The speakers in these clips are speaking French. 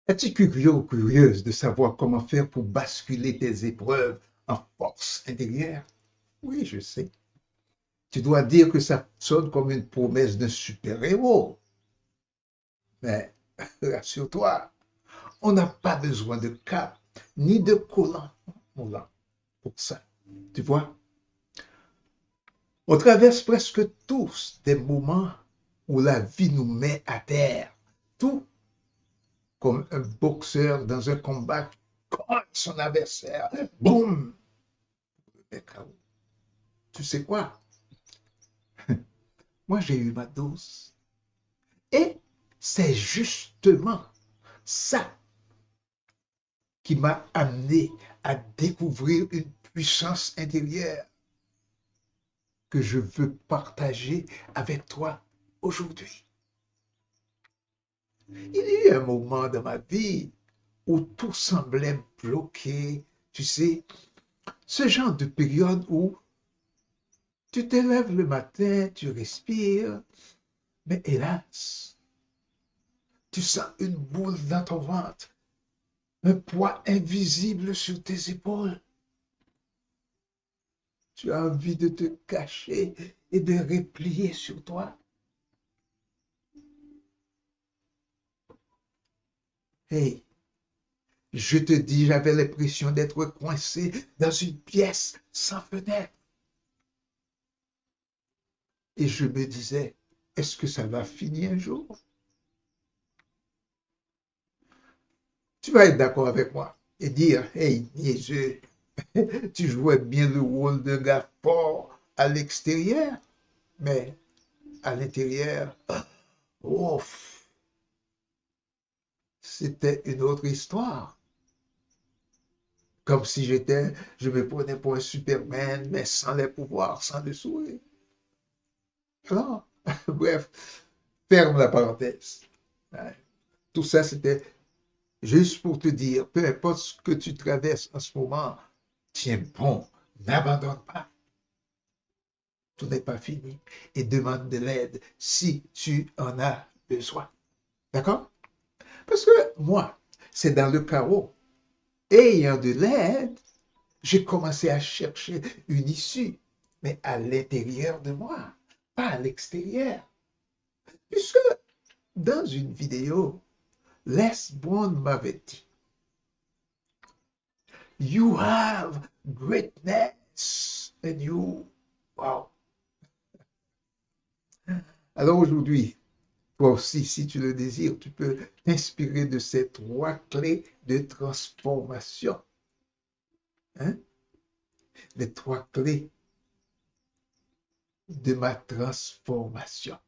Es-tu curieux ou curieuse de savoir comment faire pour basculer tes épreuves en force intérieure? Oui, je sais. Tu dois dire que ça sonne comme une promesse d'un super-héros. Mais rassure-toi, on n'a pas besoin de cap ni de collant moulant pour ça. Tu vois, on traverse presque tous des moments où la vie nous met à terre. Tout comme un boxeur dans un combat cogne son adversaire. Boum! Tu sais quoi? Moi, j'ai eu ma dose. Et c'est justement ça qui m'a amené à découvrir une puissance intérieure que je veux partager avec toi aujourd'hui. Il y a eu un moment dans ma vie où tout semblait bloqué. Tu sais, ce genre de période où tu te lèves le matin, tu respires, mais hélas, tu sens une boule dans ton ventre, un poids invisible sur tes épaules. Tu as envie de te cacher et de replier sur toi. Hey, je te dis, j'avais l'impression d'être coincé dans une pièce sans fenêtre. Et je me disais, est-ce que ça va finir un jour? Tu vas être d'accord avec moi et dire, hey, niaiseux, tu jouais bien le rôle d'un gars fort à l'extérieur, mais à l'intérieur, ouf, c'était une autre histoire. Comme si je me prenais pour un Superman, mais sans les pouvoirs, sans le sourire. Alors, bref, ferme la parenthèse. Ouais. Tout ça, c'était juste pour te dire, peu importe ce que tu traverses en ce moment, tiens bon, n'abandonne pas. Tout n'est pas fini et demande de l'aide si tu en as besoin. D'accord? Parce que moi, c'est dans le chaos. Ayant de l'aide, j'ai commencé à chercher une issue, mais à l'intérieur de moi, pas à l'extérieur. Puisque dans une vidéo, Les Brown m'avait dit, You have greatness in you. Wow. Alors aujourd'hui, toi aussi, si tu le désires, tu peux t'inspirer de ces trois clés de transformation. Hein? Les trois clés de ma transformation.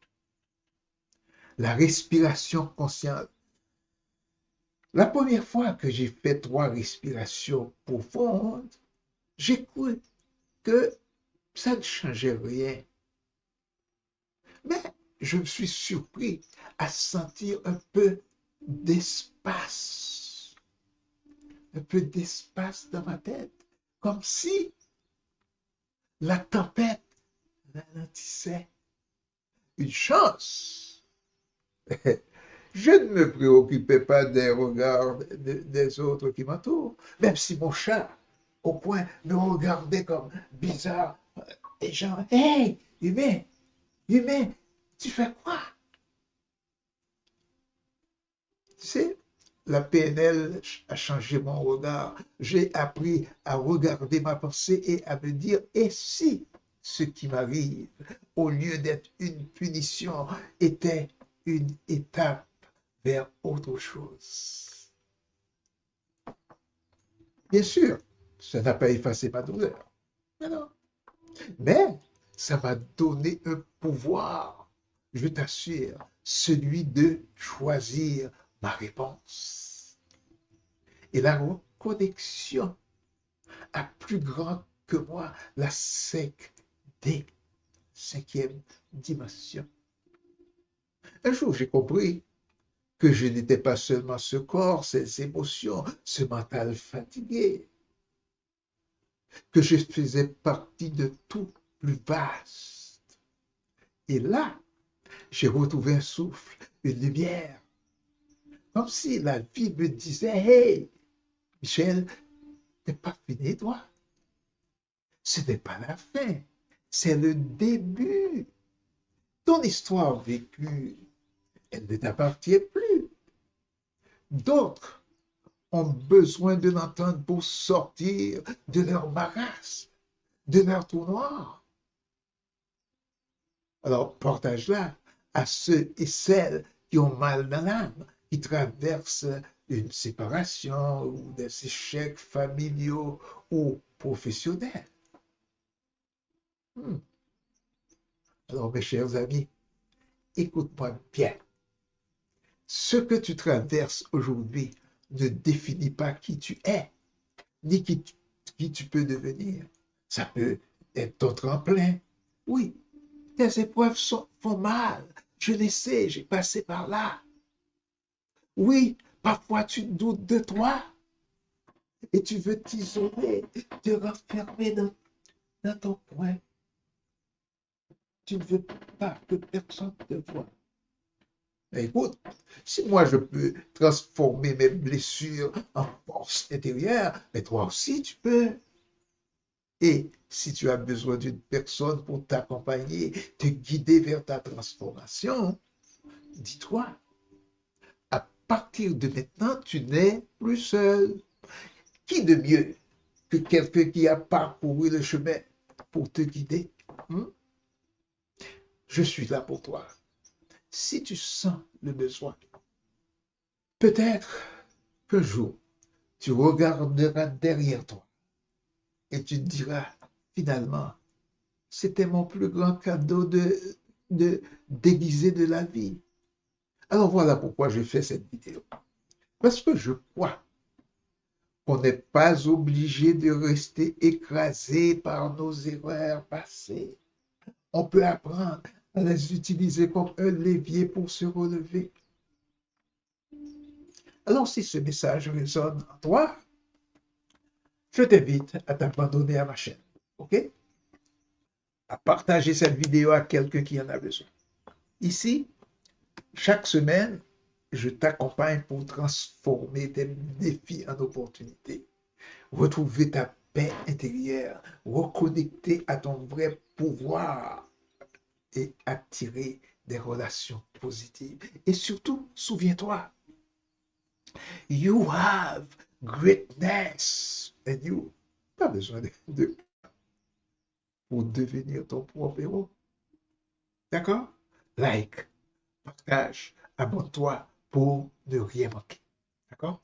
La respiration consciente. La première fois que j'ai fait trois respirations profondes, j'ai cru que ça ne changeait rien. Mais je me suis surpris à sentir un peu d'espace dans ma tête, comme si la tempête ralentissait. Une chance. Je ne me préoccupais pas des regards des autres qui m'entourent, même si mon chat, au coin, me regardait comme bizarre. Et genre, hey, humain, humain, tu fais quoi? Tu sais, la PNL a changé mon regard. J'ai appris à regarder ma pensée et à me dire, et si ce qui m'arrive, au lieu d'être une punition, était une étape vers autre chose? Bien sûr, ça n'a pas effacé ma douleur, mais non. Mais ça m'a donné un pouvoir, je t'assure, celui de choisir ma réponse. Et la reconnexion à plus grand que moi, la 5D, cinquième dimension. Un jour, j'ai compris que je n'étais pas seulement ce corps, ces émotions, ce mental fatigué, que je faisais partie de tout plus vaste. Et là, j'ai retrouvé un souffle, une lumière. Comme si la vie me disait, hey, Michel, t'es pas fini, toi. Ce n'est pas la fin. C'est le début. Ton histoire vécue, elle ne t'appartient plus. D'autres ont besoin de l'entendre pour sortir de leur marasme, de leur trou noir. Alors, partage-la à ceux et celles qui ont mal dans l'âme, qui traversent une séparation ou des échecs familiaux ou professionnels. Hmm. Alors, mes chers amis, écoute-moi bien. Ce que tu traverses aujourd'hui ne définit pas qui tu es, ni qui tu peux devenir. Ça peut être ton tremplin. Oui, tes épreuves font mal. Je le sais, j'ai passé par là. Oui, parfois tu doutes de toi et tu veux t'isoler, te renfermer dans ton coin. Tu ne veux pas que personne te voie. Mais écoute, si moi je peux transformer mes blessures en force intérieure, mais toi aussi tu peux. Et si tu as besoin d'une personne pour t'accompagner, te guider vers ta transformation, dis-toi, à partir de maintenant, tu n'es plus seul. Qui de mieux que quelqu'un qui a parcouru le chemin pour te guider? Hmm? Je suis là pour toi. Si tu sens le besoin, peut-être qu'un jour, tu regarderas derrière toi et tu te diras, finalement, c'était mon plus grand cadeau de déguisé de la vie. Alors voilà pourquoi je fais cette vidéo. Parce que je crois qu'on n'est pas obligé de rester écrasé par nos erreurs passées. On peut apprendre à les utiliser comme un levier pour se relever. Alors si ce message résonne en toi, je t'invite à t'abandonner à ma chaîne. OK? À partager cette vidéo à quelqu'un qui en a besoin. Ici, chaque semaine, je t'accompagne pour transformer tes défis en opportunités, retrouver ta paix intérieure, reconnecter à ton vrai pouvoir et attirer des relations positives. Et surtout, souviens-toi, you have greatness in you. Pas besoin pour devenir ton propre héros. D'accord? Like, partage, abonne-toi pour ne rien manquer. D'accord?